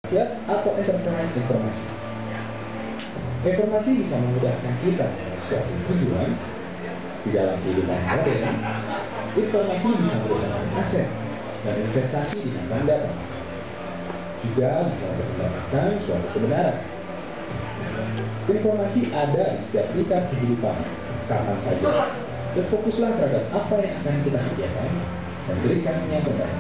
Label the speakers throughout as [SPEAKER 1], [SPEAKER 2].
[SPEAKER 1] Ya, atau enterprise informasi. Informasi bisa memudahkan kita dengan suatu tujuan di dalam kehidupan modern. Informasi bisa merupakan aset dan investasi di masa mendatang. Juga bisa untuk mendapatkan suatu kebenaran. Informasi ada di setiap tingkat kehidupan, kapan saja. Dan fokuslah terhadap apa yang akan kita kerjakan dan berikan yang terbaik.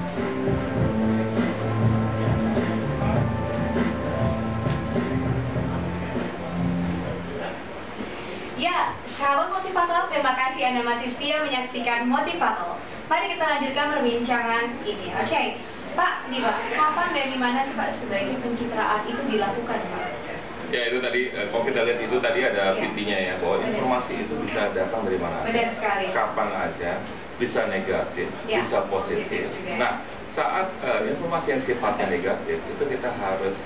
[SPEAKER 2] Ya, sahabat motivator, terima kasih Anda masih setia menyaksikan Motivator. Mari kita lanjutkan perbincangan ini. Oke, Pak, nih Pak, kapan dan di mana sih Pak sebaiknya pencitraan itu dilakukan, Pak?
[SPEAKER 3] Ya, itu tadi, kalau kita lihat itu tadi ada intinya ya, bahwa informasi itu bisa datang dari mana aja.
[SPEAKER 2] Benar sekali.
[SPEAKER 3] Kapan aja, bisa negatif,
[SPEAKER 2] Ya,
[SPEAKER 3] bisa positif. Nah, saat informasi yang sifatnya negatif, itu kita harus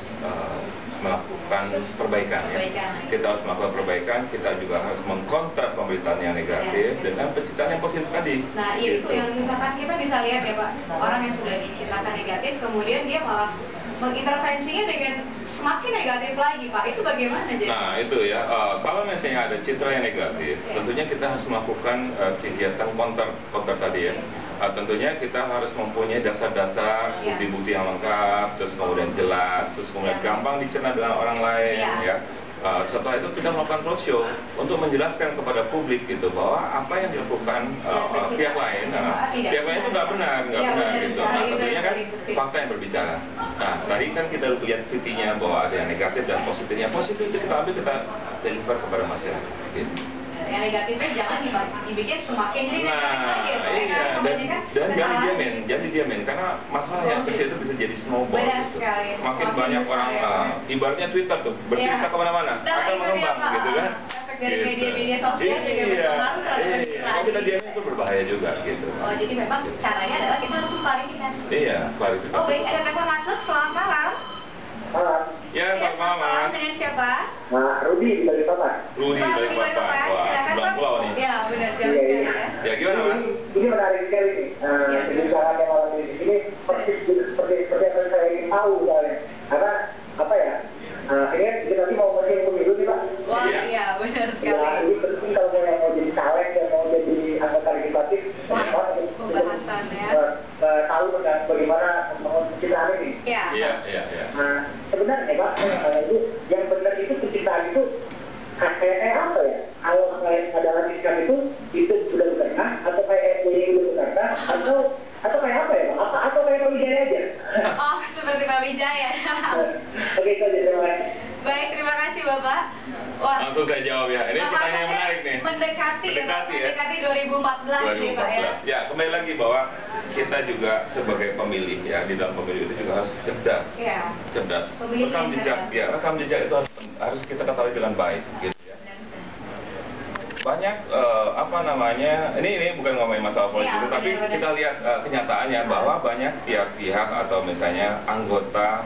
[SPEAKER 3] melakukan perbaikan ya. Kita harus melakukan perbaikan, kita juga harus mengkonter pemberitaan yang negatif dengan pencitraan yang positif tadi.
[SPEAKER 2] Nah, itu yang misalkan kita bisa lihat ya Pak, orang yang sudah dicitrakan negatif, kemudian dia malah mengintervensinya dengan semakin negatif lagi Pak, itu bagaimana jadi?
[SPEAKER 3] Nah itu ya, kalau misalnya ada citra yang negatif, tentunya kita harus melakukan kegiatan counter tadi ya. Tentunya kita harus mempunyai dasar-dasar bukti-bukti yang lengkap, terus kemudian jelas, terus kemudian gampang dicerna dengan orang lain ya. Setelah itu kita melakukan roadshow untuk menjelaskan kepada publik gitu bahwa apa yang dilakukan pihak lain, pihak lain itu nggak benar gitu. Nah tentunya kan fakta yang berbicara. Nah tadi kan kita lihat VT-nya bahwa ada yang negatif dan positifnya. Positif itu kita ambil, kita deliver kepada masyarakat. Gitu.
[SPEAKER 2] Yang negatifnya jangan dibikin semakin jadi negatif lagi ya Pak.
[SPEAKER 3] Iya, dan jangan didiamin karena masalah yang kecil itu bisa jadi snowball gitu. Makin banyak orang, ibaratnya Twitter tuh, bercerita kemana-mana, akan mengembang gitu kan.
[SPEAKER 2] Efek dari media-media sosial juga berpengaruh terhadap pencitraan.
[SPEAKER 3] Kalau kita diamin itu berbahaya juga gitu.
[SPEAKER 2] Oh, jadi memang caranya adalah kita harus klarifikasi.
[SPEAKER 3] Iya, klarifikasi.
[SPEAKER 2] Oh baik, ada telepon masuk, selamat malam.
[SPEAKER 4] Malam.
[SPEAKER 3] Ya, selamat malam.
[SPEAKER 2] Dengan siapa?
[SPEAKER 4] Rudi di Balikpapan.
[SPEAKER 3] Rudi di Balikpapan. Wah, belum pulau nih.
[SPEAKER 2] Ya, benar jauh sekali ya.
[SPEAKER 3] Ya, gimana Mas?
[SPEAKER 4] Ini menarik sekali nih. Perbincangan yang malam ini persis seperti apa yang saya ingin tahu soalnya. Karena apa ya? Ini kita nanti mau mesin pemilu nih Pak.
[SPEAKER 2] Wah, iya benar sekali.
[SPEAKER 4] Ya, ini penting kalau yang mau jadi caleg dan mau jadi anggota legislatif.
[SPEAKER 2] Pembahasan ya.
[SPEAKER 4] Tahu bagaimana membangun pencitraan ini.
[SPEAKER 2] Iya.
[SPEAKER 4] Nah, sebenarnya Pak, itu yang benar itu pencitraan itu kayak apa ya? Kalau kayak ada hadiskan itu sudah benar, atau kayak FBI itu benar, atau kayak apa ya Pak? Atau kayak Pak Wijaya aja?
[SPEAKER 2] Oh, seperti Pak Wijaya.
[SPEAKER 4] Oke, itu aja, terima kasih.
[SPEAKER 2] Baik, terima kasih Bapak. Wah,
[SPEAKER 3] langsung saya jawab ya. Ini pertanyaan yang menarik nih.
[SPEAKER 2] Mendekati 2014 nih Pak ya.
[SPEAKER 3] Ya, kembali lagi bahwa kita juga sebagai pemilih ya, di dalam pemilih itu juga harus cerdas.
[SPEAKER 2] Iya.
[SPEAKER 3] Cerdas.
[SPEAKER 2] Pemilih
[SPEAKER 3] Rekam jejak, ya, rekam jejak itu harus kita ketahui dengan baik gitu ya. Banyak ini bukan ngomongin masalah politik, tapi kita lihat kenyataannya bahwa banyak pihak-pihak atau misalnya anggota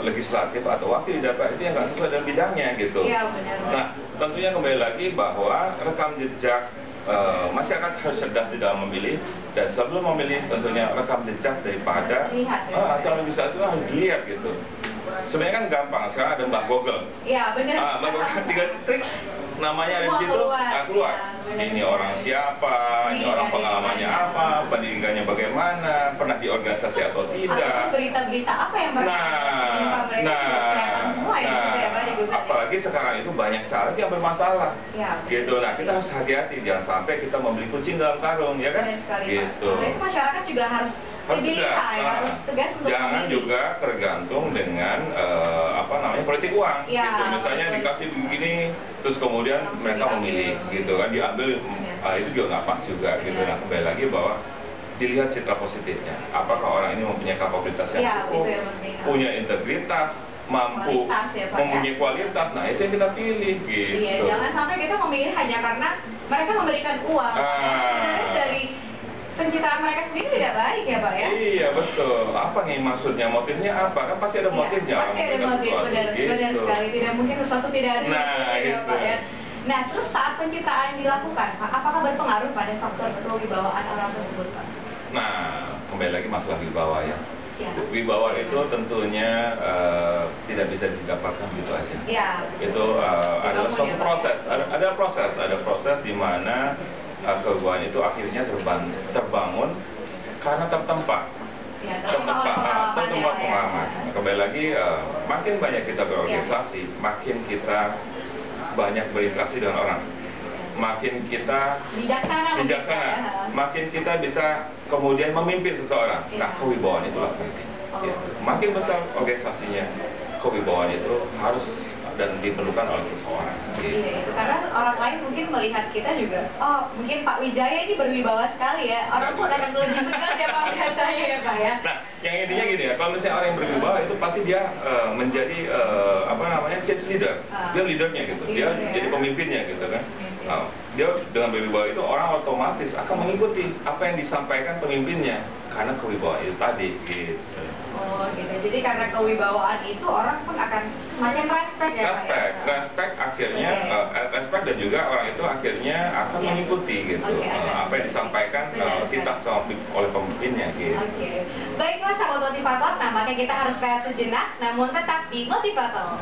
[SPEAKER 3] legislatif atau wakil di DPR itu yang nggak sesuai dengan bidangnya gitu.
[SPEAKER 2] Iya, benar.
[SPEAKER 3] Nah, tentunya kembali lagi bahwa rekam jejak masyarakat harus cerdas di dalam memilih, dan sebelum memilih tentunya rekam jejak daripada calon legislatif itu harus dilihat gitu. Sebenarnya kan gampang, sekarang ada Mbak Google.
[SPEAKER 2] Iya, benar.
[SPEAKER 3] Mbak Google 3 trik, namanya ada di situ, keluar. Ini orang siapa, ini orang pengalamannya apa, pendidikannya bagaimana, pernah di organisasi atau tidak.
[SPEAKER 2] Berita-berita apa yang
[SPEAKER 3] apalagi sekarang itu banyak caleg yang bermasalah. Gitu. Nah, kita harus hati-hati, jangan sampai kita membeli kucing dalam karung, ya kan? Gitu.
[SPEAKER 2] Nah, itu masyarakat juga harus tegas untuk
[SPEAKER 3] jangan juga tergantung dengan politik uang gitu. Misalnya dikasih begini terus kemudian mereka memilih gitu kan, diambil itu juga nggak pas juga gitu. Nah, kembali lagi bahwa dilihat citra positifnya, apakah orang ini mempunyai kapabilitas yang cukup, punya integritas, mampu mempunyai kualitas. Nah, itu yang kita pilih gitu.
[SPEAKER 2] Iya, jangan sampai kita memilih hanya karena mereka memberikan uang. Dari pencitraan mereka sendiri tidak baik ya Pak ya?
[SPEAKER 3] Iya betul. Apa nih maksudnya? Motifnya apa? Kan pasti ada motifnya.
[SPEAKER 2] Pasti ada motif, benar sekali. Tidak mungkin sesuatu tidak ada motifnya ya Pak ya. Nah, terus saat pencitraan dilakukan Pak, apakah berpengaruh pada faktor kewibawaan orang tersebut Pak?
[SPEAKER 3] Nah, kembali lagi masalah wibawa ya. Wibawa itu tentunya tidak bisa didapatkan gitu aja.
[SPEAKER 2] Ya.
[SPEAKER 3] Itu adalah suatu proses. Ada proses di mana kewibawaan itu akhirnya terbangun karena tertempa.
[SPEAKER 2] Ya, tertempa
[SPEAKER 3] pengalaman. Kembali lagi, makin banyak kita berorganisasi, makin kita banyak berinteraksi dengan orang, makin kita bijaksana, makin kita bisa kemudian memimpin seseorang. Nah, kewibawaan itulah penting. Makin besar organisasinya, kewibawaan itu harus dan diperlukan oleh seseorang.
[SPEAKER 2] Iya, itu karena orang lain mungkin melihat kita juga, oh mungkin Pak Wijaya ini berwibawa sekali ya, orang pun akan lebih suka siapa biasanya ya Pak ya.
[SPEAKER 3] Nah, yang intinya gini ya, kalau misalnya orang yang berwibawa itu pasti dia menjadi change leader, dia leadernya gitu, dia jadi pemimpinnya gitu kan. Dia dengan berwibawa itu orang otomatis akan mengikuti apa yang disampaikan pemimpinnya karena kewibawaan itu tadi gitu.
[SPEAKER 2] Oh gitu, jadi karena kewibawaan itu orang pun akan makin respect ya Pak ya?
[SPEAKER 3] Respect akhirnya, respect dan juga orang itu akhirnya akan mengikuti gitu apa yang disampaikan kita oleh pemimpinnya gitu.
[SPEAKER 2] Baiklah sahabat motivator, nampaknya kita harus rehat sejenak, namun tetap di Motivator.